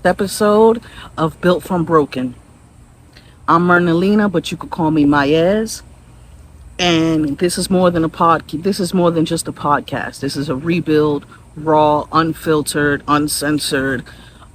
Episode of Built from Broken. I'm Mernalina, but you could call me Mayez. And this is more than a This is more than just a podcast. This is a rebuild, raw, unfiltered, uncensored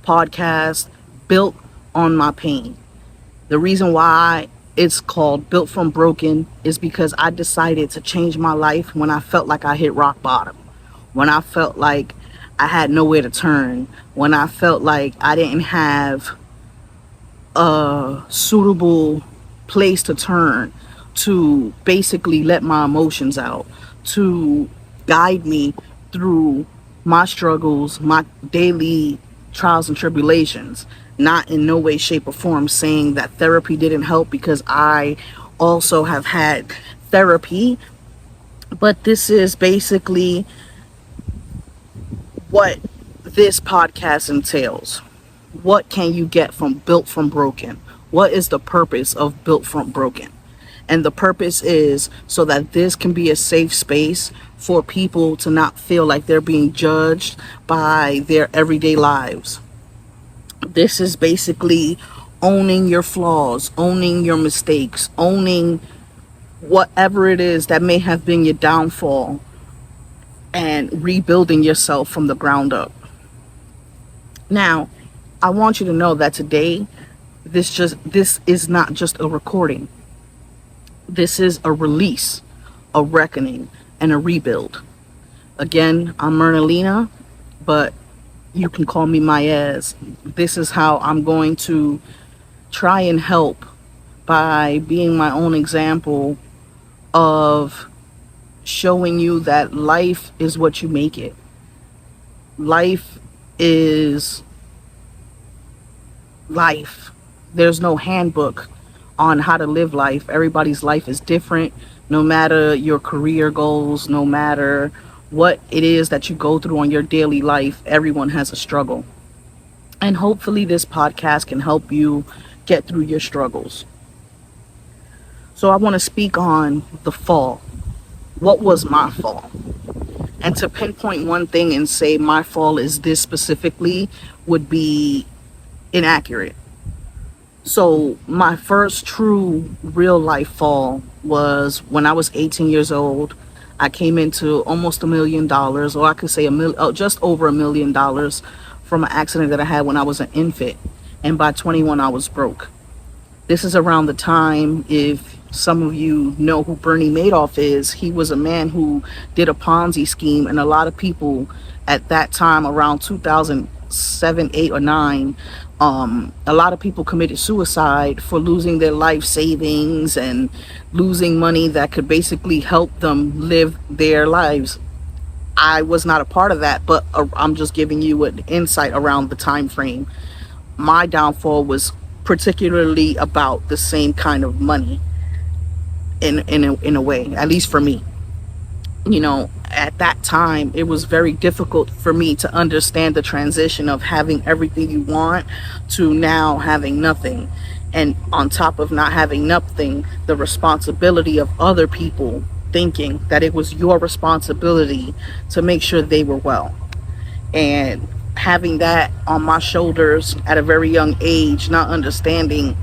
podcast built on my pain. The reason why it's called Built from Broken is because I decided to change my life when I felt like I hit rock bottom. When I felt like I had nowhere to turn. When I felt like I didn't have a suitable place to turn to basically let my emotions out, to guide me through my struggles, my daily trials and tribulations. Not in no way, shape, or form saying that therapy didn't help, because I also have had therapy. But this is basically what this podcast entails. What can you get from Built from Broken? What is the purpose of Built from Broken? And the purpose is so that this can be a safe space for people to not feel like they're being judged by their everyday lives. This is basically owning your flaws, owning your mistakes, owning whatever it is that may have been your downfall, and rebuilding yourself from the ground up. Now, I want you to know that today, this is not just a recording. This is a release, a reckoning, and a rebuild. Again, I'm Mernalina, but you can call me Mayez. This is how I'm going to try and help, by being my own example of showing you that life is what you make it. Life is life. There's no handbook on how to live life. Everybody's life is different. No matter your career goals, no matter what it is that you go through on your daily life, everyone has a struggle. And hopefully this podcast can help you get through your struggles. So I want to speak on the fall. What was my fall? And to pinpoint one thing and say my fall is this specifically would be inaccurate. So my first true real life fall was when I was 18 years old. I came into almost $1 million, or I could say just over $1 million, from an accident that I had when I was an infant. And by 21, I was broke. This is around the time, if some of you know who Bernie Madoff is, he was a man who did a Ponzi scheme, and a lot of people at that time, around 2007, 8, or 9, a lot of people committed suicide for losing their life savings and losing money that could basically help them live their lives. I was not a part of that, but I'm just giving you an insight around the time frame. My downfall was particularly about the same kind of money, in a way, at least for me. You know, at that time, it was very difficult for me to understand the transition of having everything you want to now having nothing. And on top of not having nothing, the responsibility of other people thinking that it was your responsibility to make sure they were well. And having that on my shoulders at a very young age, not understanding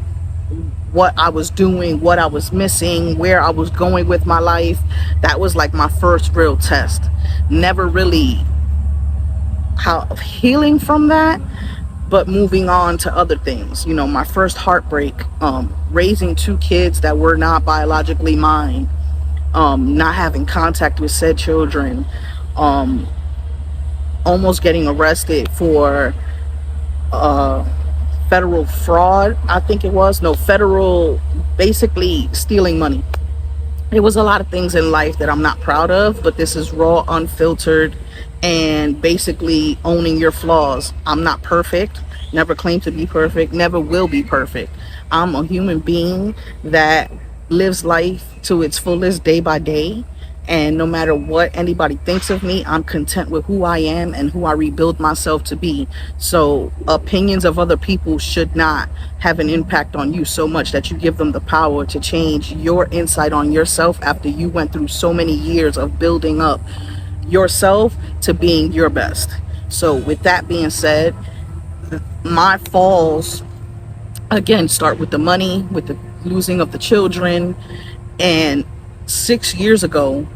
what I was doing, what I was missing, where I was going with my life. That was like my first real test. Never really healing from that, but moving on to other things. You know, my first heartbreak, raising 2 kids that were not biologically mine, not having contact with said children, almost getting arrested for federal fraud, I think it was. No, federal, basically stealing money. It was a lot of things in life that I'm not proud of, but this is raw, unfiltered, and basically owning your flaws. I'm not perfect, never claimed to be perfect, never will be perfect. I'm a human being that lives life to its fullest day by day. And no matter what anybody thinks of me, I'm content with who I am and who I rebuild myself to be. So opinions of other people should not have an impact on you so much that you give them the power to change your insight on yourself after you went through so many years of building up yourself to being your best. So with that being said, My falls, again, start with the money, with the losing of the children. And 6 years ago,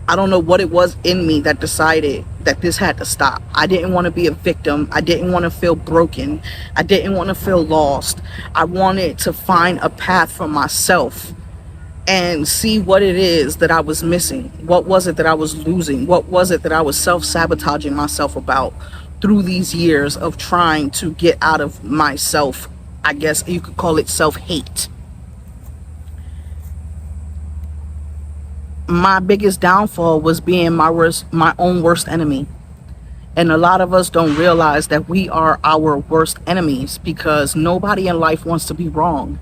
I don't know what it was in me that decided that this had to stop. I didn't want to be a victim. I didn't want to feel broken. I didn't want to feel lost. I wanted to find a path for myself and see what it is that I was missing. What was it that I was losing? What was it that I was self-sabotaging myself about through these years of trying to get out of myself? I guess you could call it self-hate. My biggest downfall was being my own worst enemy. And a lot of us don't realize that we are our worst enemies, because nobody in life wants to be wrong.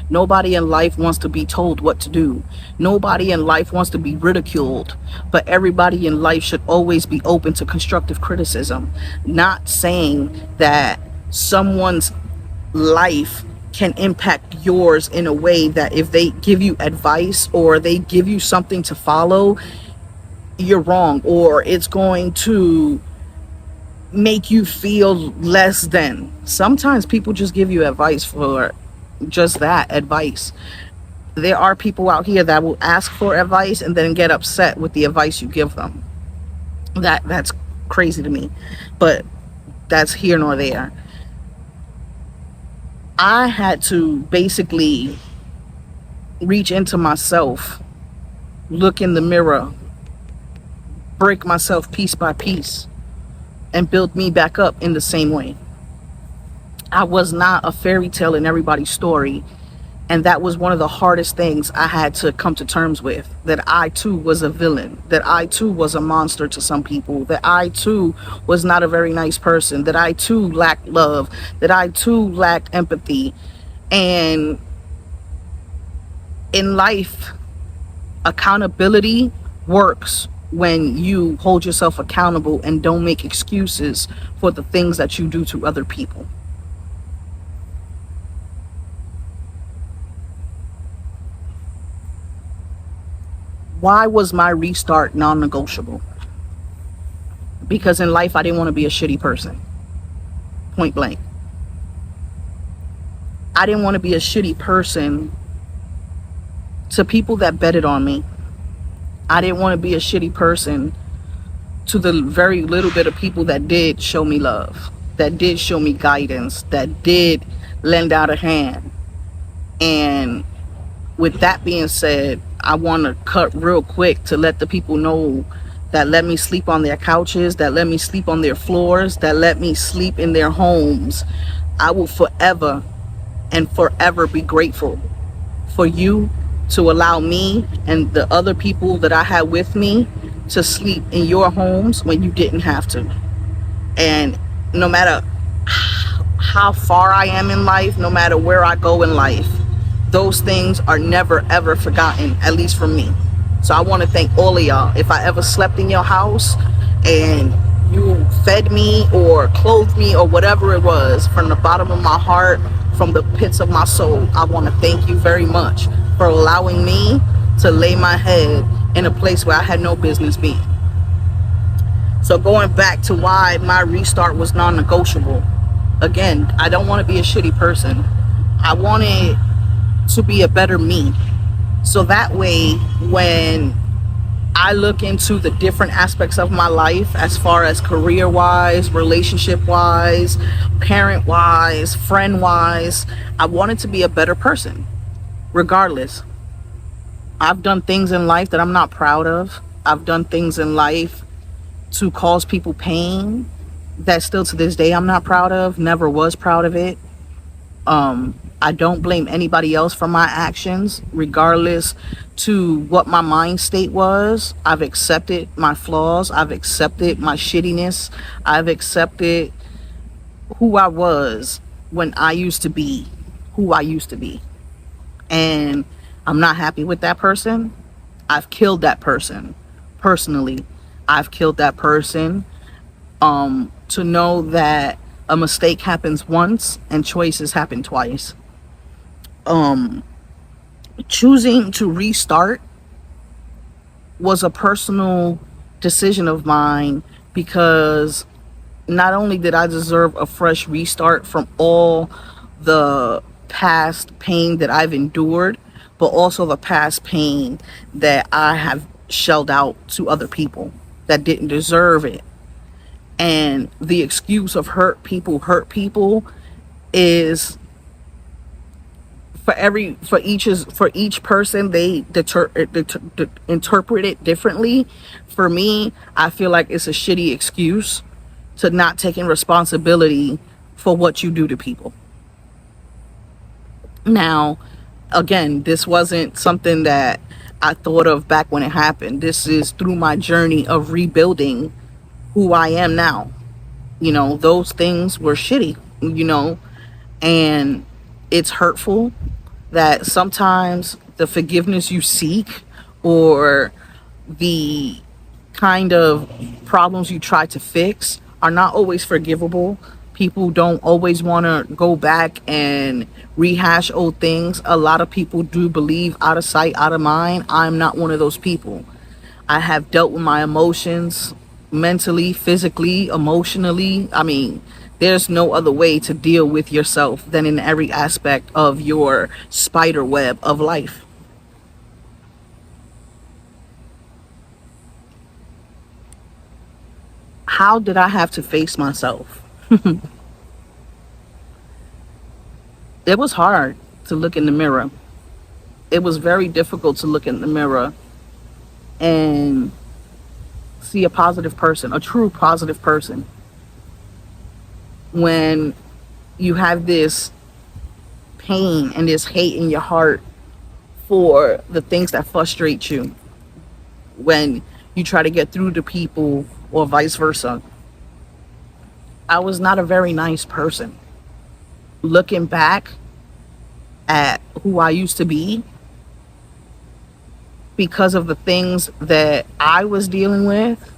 Nobody in life wants to be told what to do. Nobody in life wants to be ridiculed. But everybody in life should always be open to constructive criticism. Not saying that someone's life can impact yours in a way that if they give you advice or they give you something to follow, you're wrong, or it's going to make you feel less than. Sometimes people just give you advice for just that, advice. There are people out here that will ask for advice and then get upset with the advice you give them. That's crazy to me, but that's here nor there. I had to basically reach into myself, look in the mirror, break myself piece by piece, and build me back up in the same way. I was not a fairy tale in everybody's story. And that was one of the hardest things I had to come to terms with. That I too was a villain. That I too was a monster to some people. That I too was not a very nice person. That I too lacked love. That I too lacked empathy. And in life, accountability works when you hold yourself accountable and don't make excuses for the things that you do to other people. Why was my restart non-negotiable? Because in life, I didn't want to be a shitty person. Point blank. I didn't want to be a shitty person to people that betted on me. I didn't want to be a shitty person to the very little bit of people that did show me love, that did show me guidance, that did lend out a hand. And with that being said, I want to cut real quick to let the people know that let me sleep on their couches, that let me sleep on their floors, that let me sleep in their homes. I will forever and forever be grateful for you to allow me and the other people that I had with me to sleep in your homes when you didn't have to. And no matter how far I am in life, no matter where I go in life, those things are never ever forgotten, at least from me. So I want to thank all of y'all. If I ever slept in your house and you fed me or clothed me or whatever it was, from the bottom of my heart, from the pits of my soul, I want to thank you very much for allowing me to lay my head in a place where I had no business being. So going back to why my restart was non-negotiable, again, I don't want to be a shitty person. I wanted to be a better me. So that way, when I look into the different aspects of my life, as far as career wise, relationship wise, parent wise, friend wise, I wanted to be a better person. Regardless, I've done things in life that I'm not proud of. I've done things in life to cause people pain that still to this day I'm not proud of, never was proud of it. I don't blame anybody else for my actions, regardless to what my mind state was. I've accepted my flaws. I've accepted my shittiness. I've accepted who I was when I used to be who I used to be. And I'm not happy with that person. I've killed that person. Personally, I've killed that person. To know that a mistake happens once and choices happen twice. Choosing to restart was a personal decision of mine because not only did I deserve a fresh restart from all the past pain that I've endured, but also the past pain that I have shelled out to other people that didn't deserve it. And the excuse of hurt people is for each person, they interpret it differently. For me, I feel like it's a shitty excuse to not taking responsibility for what you do to people. Now, again, this wasn't something that I thought of back when it happened. This is through my journey of rebuilding who I am now. Those things were shitty, and it's hurtful that sometimes the forgiveness you seek, or the kind of problems you try to fix, are not always forgivable. People don't always want to go back and rehash old things. A lot of people do believe out of sight, out of mind. I'm not one of those people. I have dealt with my emotions mentally, physically, emotionally. I mean, there's no other way to deal with yourself than in every aspect of your spider web of life. How did I have to face myself? It was hard to look in the mirror. It was very difficult to look in the mirror and see a positive person, a true positive person, when you have this pain and this hate in your heart for the things that frustrate you, when you try to get through to people, or vice versa. I was not a very nice person. Looking back at who I used to be, because of the things that I was dealing with,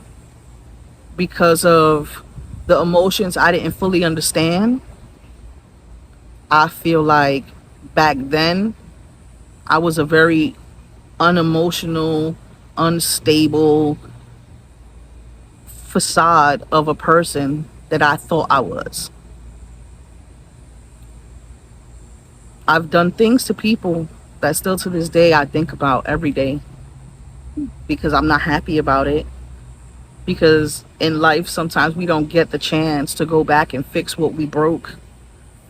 because of the emotions I didn't fully understand, I feel like back then I was a very unemotional, unstable facade of a person that I thought I was. I've done things to people that still to this day I think about every day, because I'm not happy about it. Because in life, sometimes we don't get the chance to go back and fix what we broke,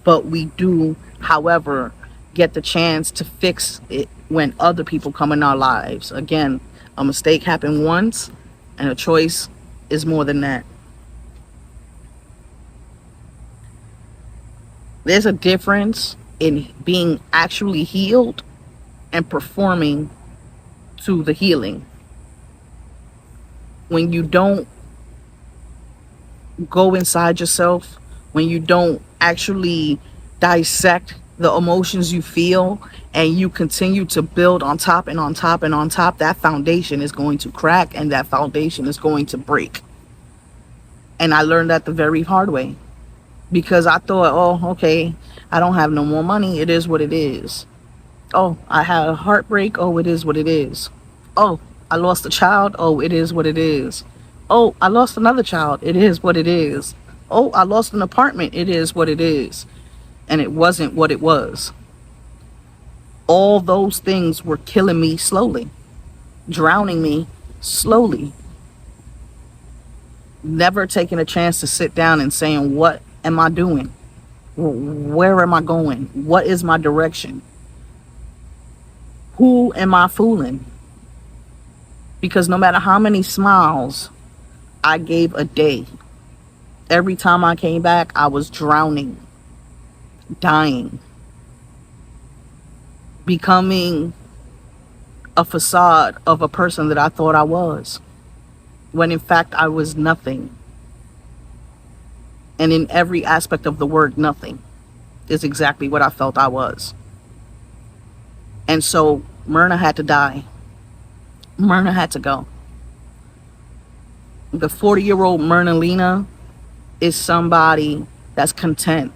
but we do, however, get the chance to fix it when other people come in our lives. Again, a mistake happened once, and a choice is more than that. There's a difference in being actually healed and performing to the healing. When you don't go inside yourself, when you don't actually dissect the emotions you feel, and you continue to build on top and on top and on top, that foundation is going to crack, and that foundation is going to break. And I learned that the very hard way, because I thought, oh, okay, I don't have no more money. It is what it is. Oh, I had a heartbreak. Oh, it is what it is. Oh, I lost a child. Oh, it is what it is. Oh, I lost another child. It is what it is. Oh, I lost an apartment. It is what it is. And it wasn't what it was. All those things were killing me slowly, drowning me slowly. Never taking a chance to sit down and saying, what am I doing? Where am I going? What is my direction? Who am I fooling? Because no matter how many smiles I gave a day, every time I came back, I was drowning, dying, becoming a facade of a person that I thought I was, when in fact I was nothing. And in every aspect of the word, nothing is exactly what I felt I was. And so Myrna had to die. Myrna had to go. The 40-year-old Myrna Lena is somebody that's content.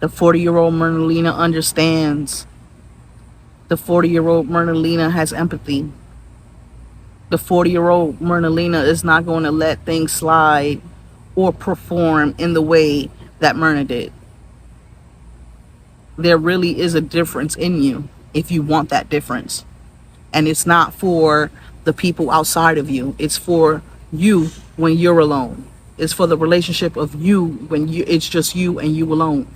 The 40-year-old Myrna Lena understands. The 40-year-old Myrna Lena has empathy. The 40-year-old Myrna Lena is not going to let things slide or perform in the way that Myrna did. There really is a difference in you if you want that difference. And it's not for the people outside of you. It's for you when you're alone. It's for the relationship of you when it's just you and you alone.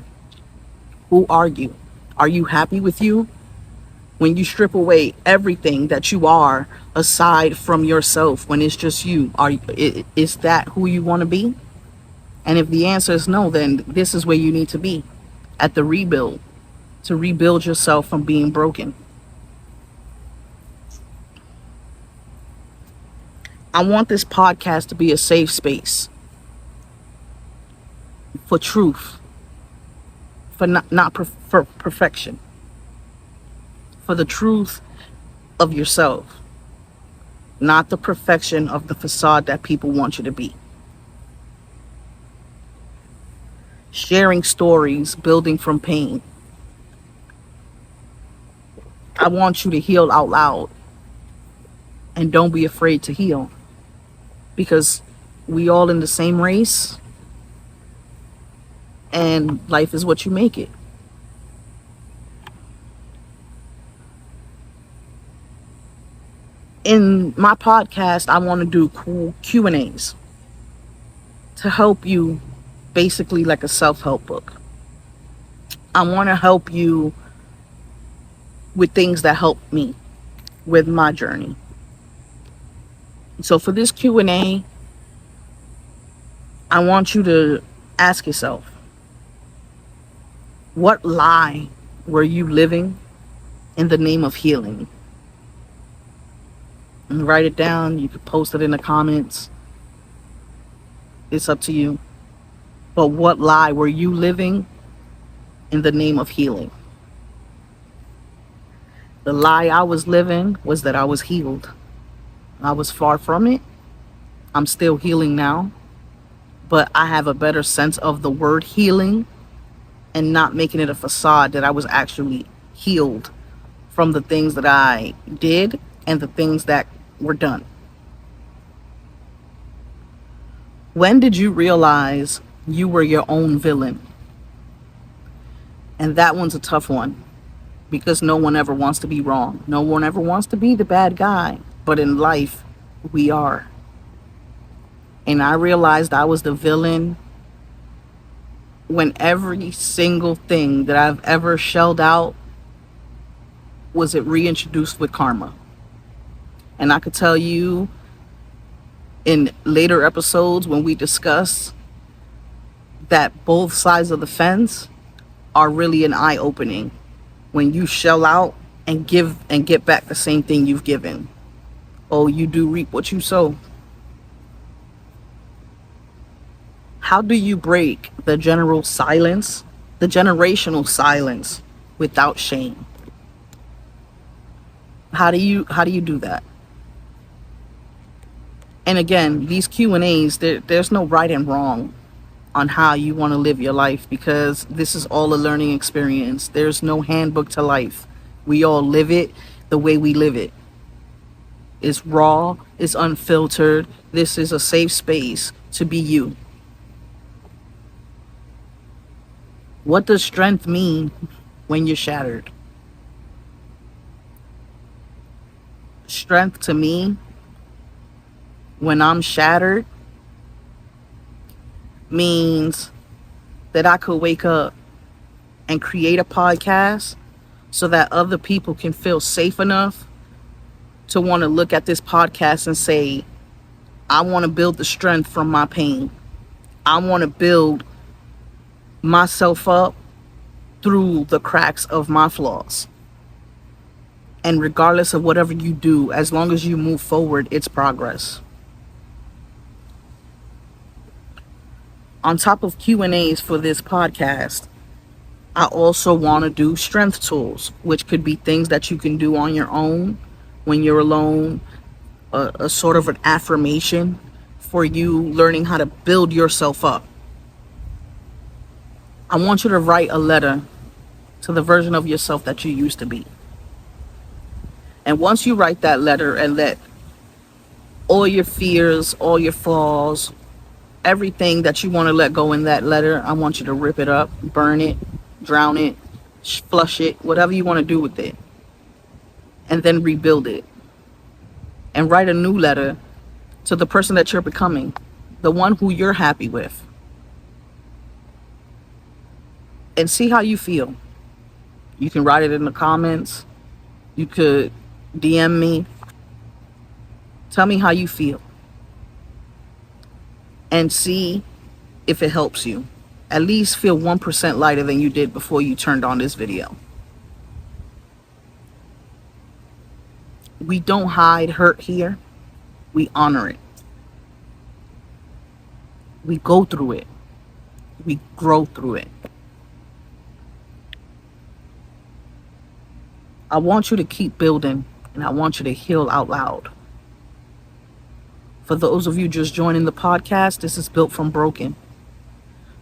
Who are you? Are you happy with you? When you strip away everything that you are aside from yourself, when it's just you, is that who you want to be? And if the answer is no, then this is where you need to be, at the rebuild, to rebuild yourself from being broken. I want this podcast to be a safe space for truth, for not for perfection, for the truth of yourself, not the perfection of the facade that people want you to be. Sharing stories, building from pain. I want you to heal out loud, and don't be afraid to heal, because we all in the same race, and life is what you make it. In my podcast, I want to do cool Q&As to help you, basically like a self-help book. I want to help you with things that help me with my journey. So for this Q&A, I want you to ask yourself, what lie were you living in the name of healing? And write it down. You can post it in the comments. It's up to you. But what lie were you living in the name of healing? The lie I was living was that I was healed. I was far from it. I'm still healing now. But I have a better sense of the word healing, and not making it a facade that I was actually healed from the things that I did and the things that were done. When did you realize you were your own villain? And that one's a tough one, because no one ever wants to be wrong. No one ever wants to be the bad guy. But in life, we are. And I realized I was the villain when every single thing that I've ever shelled out was it reintroduced with karma. And I could tell you in later episodes when we discuss that both sides of the fence are really an eye-opening when you shell out and give and get back the same thing you've given. Oh, you do reap what you sow. How do you break the generational silence without shame? How do you do that? And again, these Q&As, there's no right and wrong on how you want to live your life, because this is all a learning experience. There's no handbook to life. We all live it the way we live it. It's raw, it's unfiltered. This is a safe space to be you. What does strength mean when you're shattered? Strength to me, when I'm shattered, means that I could wake up and create a podcast so that other people can feel safe enough to want to look at this podcast and say, I want to build the strength from my pain. I want to build myself up through the cracks of my flaws. And regardless of whatever you do, as long as you move forward, it's progress. On top of Q&As for this podcast, I also want to do strength tools, which could be things that you can do on your own when you're alone, a sort of an affirmation for you learning how to build yourself up. I want you to write a letter to the version of yourself that you used to be. And once you write that letter and let all your fears, all your flaws, Everything that you want to let go in that letter, I want you to rip it up, burn it, drown it, flush it, whatever you want to do with it, and then rebuild it and write a new letter to the person that you're becoming, the one who you're happy with, and see how you feel. You can write it in the comments. You could DM me. Tell me how you feel and see if it helps you. At least feel 1% lighter than you did before you turned on this video. We don't hide hurt here. We honor it. We go through it. We grow through it. I want you to keep building, and I want you to heal out loud. For those of you just joining the podcast, this is Built from Broken.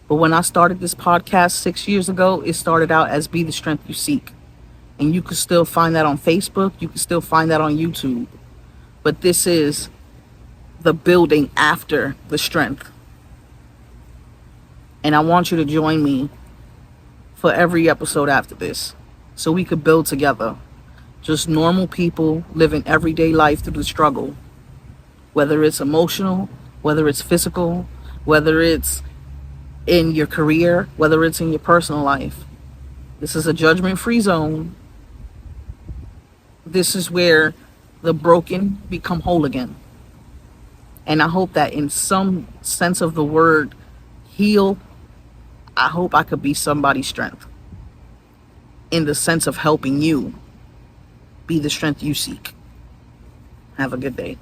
But when I started this podcast 6 years ago, it started out as Be the Strength You Seek. And you can still find that on Facebook. You can still find that on YouTube. But this is the building after the strength. And I want you to join me for every episode after this, so we could build together. Just normal people living everyday life through the struggle. Whether it's emotional, whether it's physical, whether it's in your career, whether it's in your personal life. This is a judgment-free zone. This is where the broken become whole again. And I hope that in some sense of the word heal, I hope I could be somebody's strength. In the sense of helping you be the strength you seek. Have a good day.